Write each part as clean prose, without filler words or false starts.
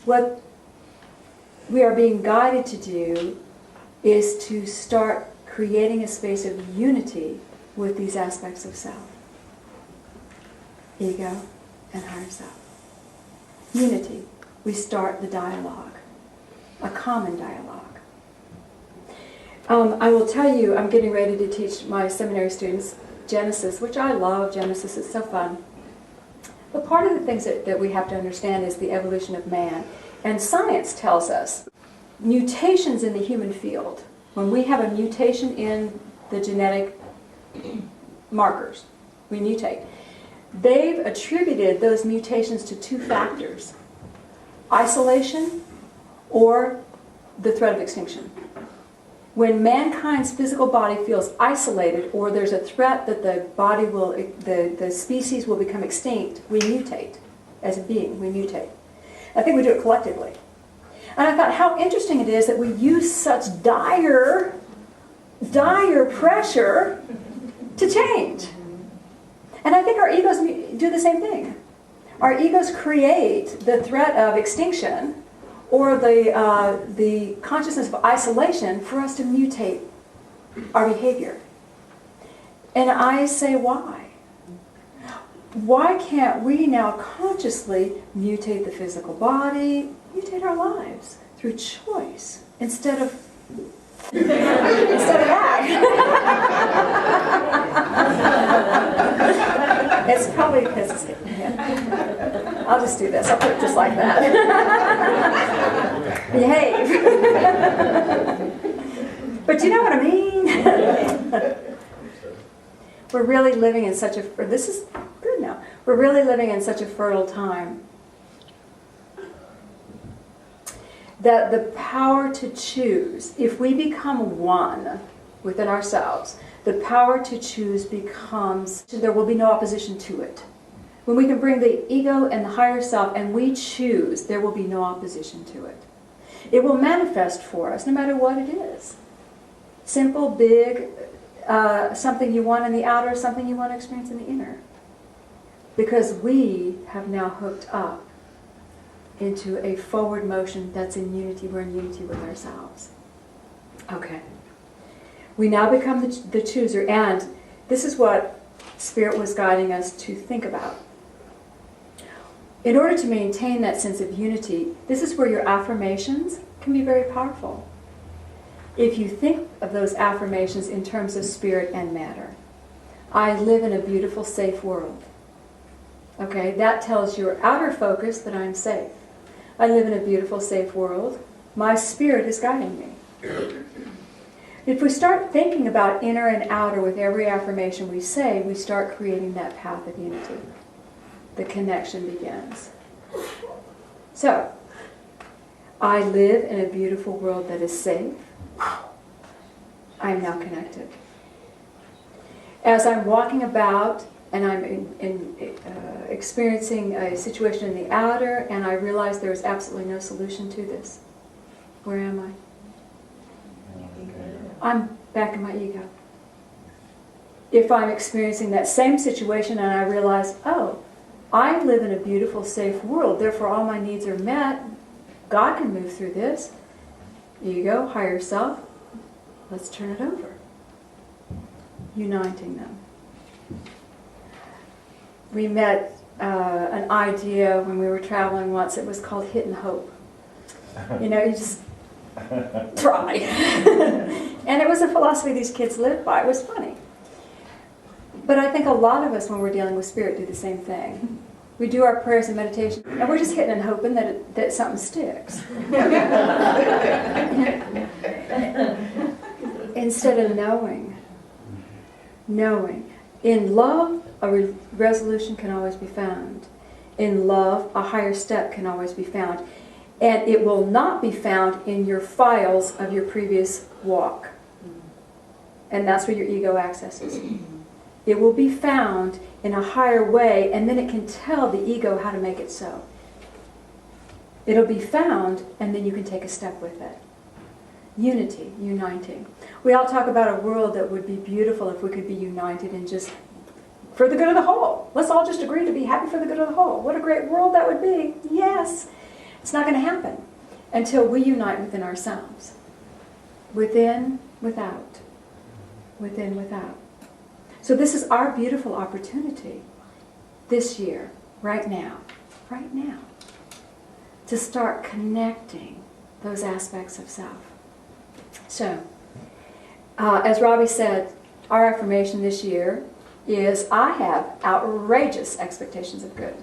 what we are being guided to do is to start creating a space of unity with these aspects of self. Ego and higher self. Unity. We start the dialogue. A common dialogue. I will tell you, I'm getting ready to teach my seminary students Genesis, which I love. Genesis is so fun. But part of the things that we have to understand is the evolution of man. And science tells us mutations in the human field, when we have a mutation in the genetic markers, we mutate. They've attributed those mutations to two factors: isolation or the threat of extinction. When mankind's physical body feels isolated, or there's a threat that the species will become extinct, we mutate. As a being, we mutate. I think we do it collectively. And I thought how interesting it is that we use such dire pressure to change. And I think our egos do the same thing. Our egos create the threat of extinction or the consciousness of isolation for us to mutate our behavior. And I say, why? Why can't we now consciously mutate the physical body, mutate our lives through choice instead of that? It's probably because it's yeah. I'll just do this. I'll put it just like that. Behave. But you know what I mean? We're really living in such a... This is good now. We're really living in such a fertile time that the power to choose, if we become one within ourselves, the power to choose becomes, there will be no opposition to it. When we can bring the ego and the higher self and we choose, there will be no opposition to it. It will manifest for us no matter what it is. Simple, big, something you want in the outer, something you want to experience in the inner. Because we have now hooked up into a forward motion that's in unity. We're in unity with ourselves. Okay. We now become the chooser, and this is what Spirit was guiding us to think about. In order to maintain that sense of unity, this is where your affirmations can be very powerful. If you think of those affirmations in terms of spirit and matter. I live in a beautiful, safe world. Okay, that tells your outer focus that I'm safe. I live in a beautiful, safe world. My spirit is guiding me. If we start thinking about inner and outer with every affirmation we say, we start creating that path of unity. The connection begins. So, I live in a beautiful world that is safe. I am now connected. As I'm walking about and I'm experiencing a situation in the outer and I realize there is absolutely no solution to this, where am I? I'm back in my ego. If I'm experiencing that same situation and I realize, oh, I live in a beautiful, safe world, therefore all my needs are met, God can move through this. Ego, higher self, let's turn it over. Uniting them. We met an idea when we were traveling once. It was called hit and hope. You know, you just try. And it was a philosophy these kids lived by. It was funny. But I think a lot of us, when we're dealing with spirit, do the same thing. We do our prayers and meditation, and we're just hitting and hoping that something sticks. Instead of knowing. In love, a resolution can always be found. In love, a higher step can always be found. And it will not be found in your files of your previous walk. And that's where your ego accesses. It will be found in a higher way, and then it can tell the ego how to make it so. It'll be found, and then you can take a step with it. Unity, uniting. We all talk about a world that would be beautiful if we could be united and just for the good of the whole. Let's all just agree to be happy for the good of the whole. What a great world that would be. Yes. It's not going to happen until we unite within ourselves. Within, without. Within, without. So this is our beautiful opportunity this year, right now, to start connecting those aspects of self. So, as Robbie said, our affirmation this year is, I have outrageous expectations of good.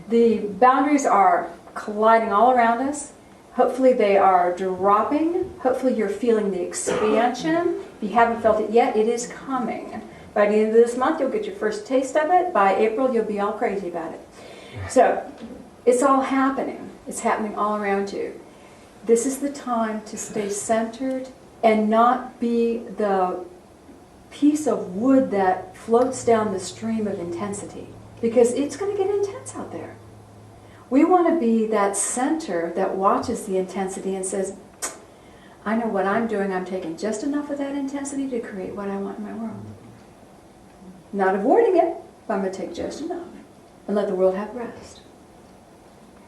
The boundaries are colliding all around us. Hopefully they are dropping. Hopefully you're feeling the expansion. If you haven't felt it yet, it is coming. By the end of this month, you'll get your first taste of it. By April, you'll be all crazy about it. So, it's all happening. It's happening all around you. This is the time to stay centered and not be the piece of wood that floats down the stream of intensity. Because it's going to get intense out there. We want to be that center that watches the intensity and says, I know what I'm doing. I'm taking just enough of that intensity to create what I want in my world. Not avoiding it, but I'm going to take just enough and let the world have rest.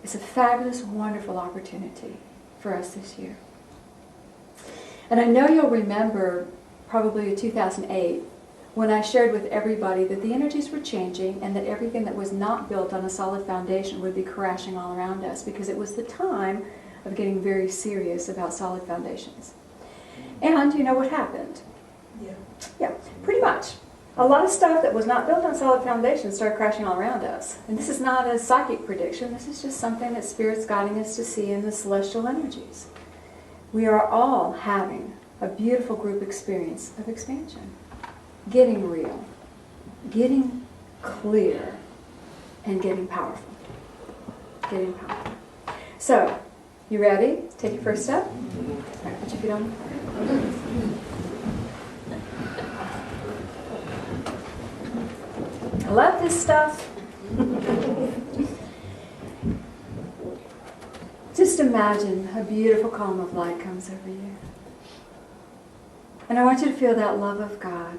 It's a fabulous, wonderful opportunity for us this year. And I know you'll remember probably 2008 when I shared with everybody that the energies were changing and that everything that was not built on a solid foundation would be crashing all around us, because it was the time of getting very serious about solid foundations. And you know what happened? Yeah, pretty much. A lot of stuff that was not built on solid foundations started crashing all around us. And this is not a psychic prediction. This is just something that Spirit's guiding us to see in the celestial energies. We are all having a beautiful group experience of expansion. Getting real. Getting clear. And getting powerful. Getting powerful. So, you ready? Take your first step. All right, put your feet on the floor. I love this stuff. Just imagine a beautiful column of light comes over you. And I want you to feel that love of God.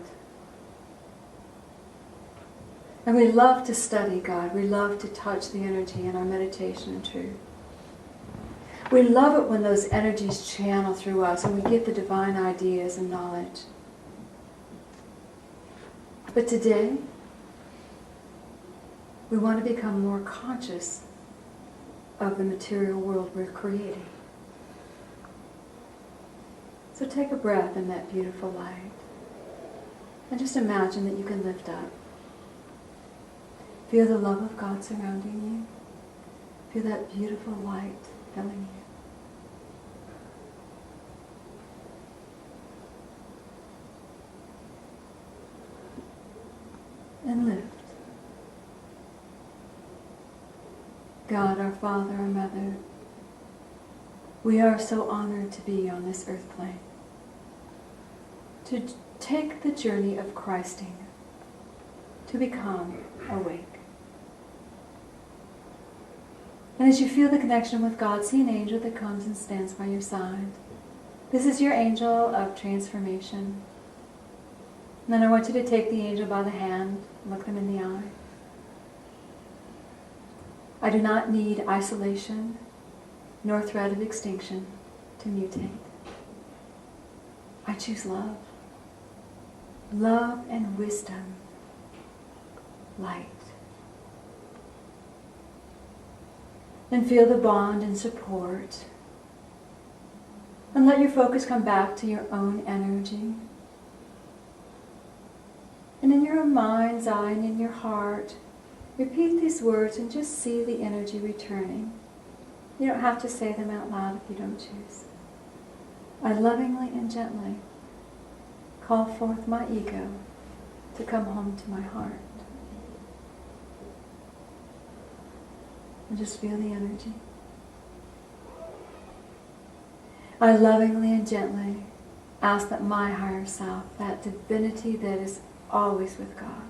And we love to study God. We love to touch the energy in our meditation and truth. We love it when those energies channel through us and we get the divine ideas and knowledge. But today, we want to become more conscious of the material world we're creating. So take a breath in that beautiful light. And just imagine that you can lift up. Feel the love of God surrounding you. Feel that beautiful light filling you. And lift. God, our Father, our Mother, we are so honored to be on this earth plane, to take the journey of Christing, to become awake. And as you feel the connection with God, see an angel that comes and stands by your side. This is your angel of transformation. And then I want you to take the angel by the hand, look them in the eye. I do not need isolation nor threat of extinction to mutate. I choose love. Love and wisdom. Light. And feel the bond and support. And let your focus come back to your own energy. And in your mind's eye and in your heart, repeat these words and just see the energy returning. You don't have to say them out loud if you don't choose. I lovingly and gently call forth my ego to come home to my heart. And just feel the energy. I lovingly and gently ask that my higher self, that divinity that is always with God,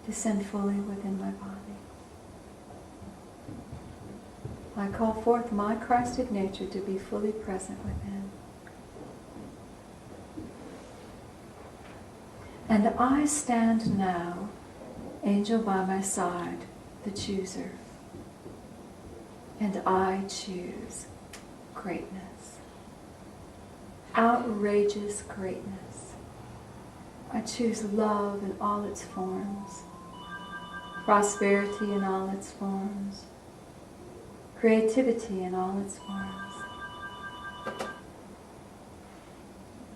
descend fully within my body. I call forth my Christed nature to be fully present within. And I stand now, angel by my side, the chooser. And I choose greatness. Outrageous greatness. I choose love in all its forms. Prosperity in all its forms. Creativity in all its forms.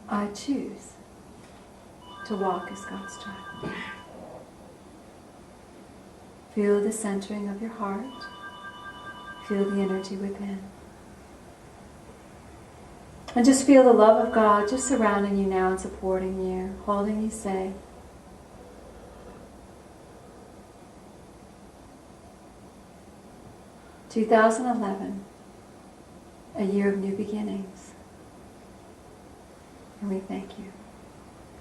I choose to walk as God's child. Feel the centering of your heart. Feel the energy within. And just feel the love of God just surrounding you now and supporting you, holding you safe. "2011, a year of new beginnings. And we thank you.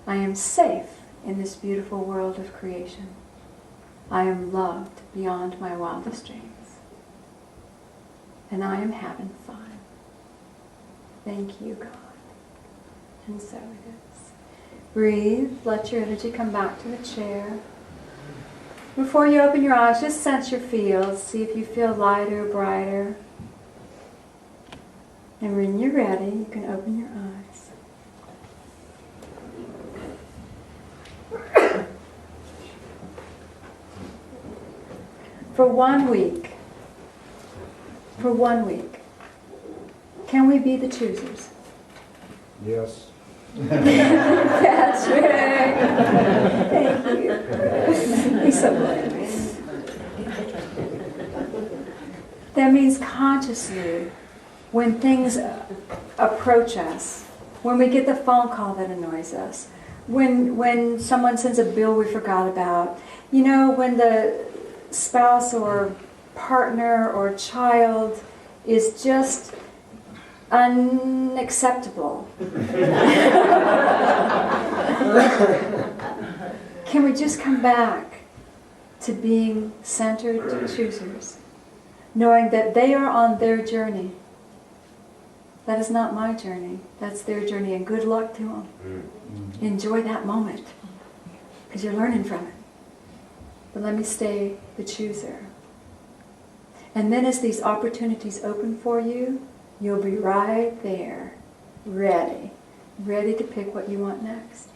I am safe in this beautiful world of creation. I am loved beyond my wildest dreams. And I am having fun. Thank you, God." And so it is. Breathe. Let your energy come back to the chair. Before you open your eyes, just sense your fields. See if you feel lighter, brighter. And when you're ready, you can open your eyes. For 1 week, can we be the choosers? Yes. That's right. Thank you. He's so glad. That means consciously, when things approach us, when we get the phone call that annoys us, when someone sends a bill we forgot about, when the spouse or partner or child is just unacceptable. Can we just come back to being centered choosers, knowing that they are on their journey? That is not my journey. That's their journey, and good luck to them. Enjoy that moment, because you're learning from it. But let me stay the chooser. And then as these opportunities open for you, you'll be right there, ready to pick what you want next.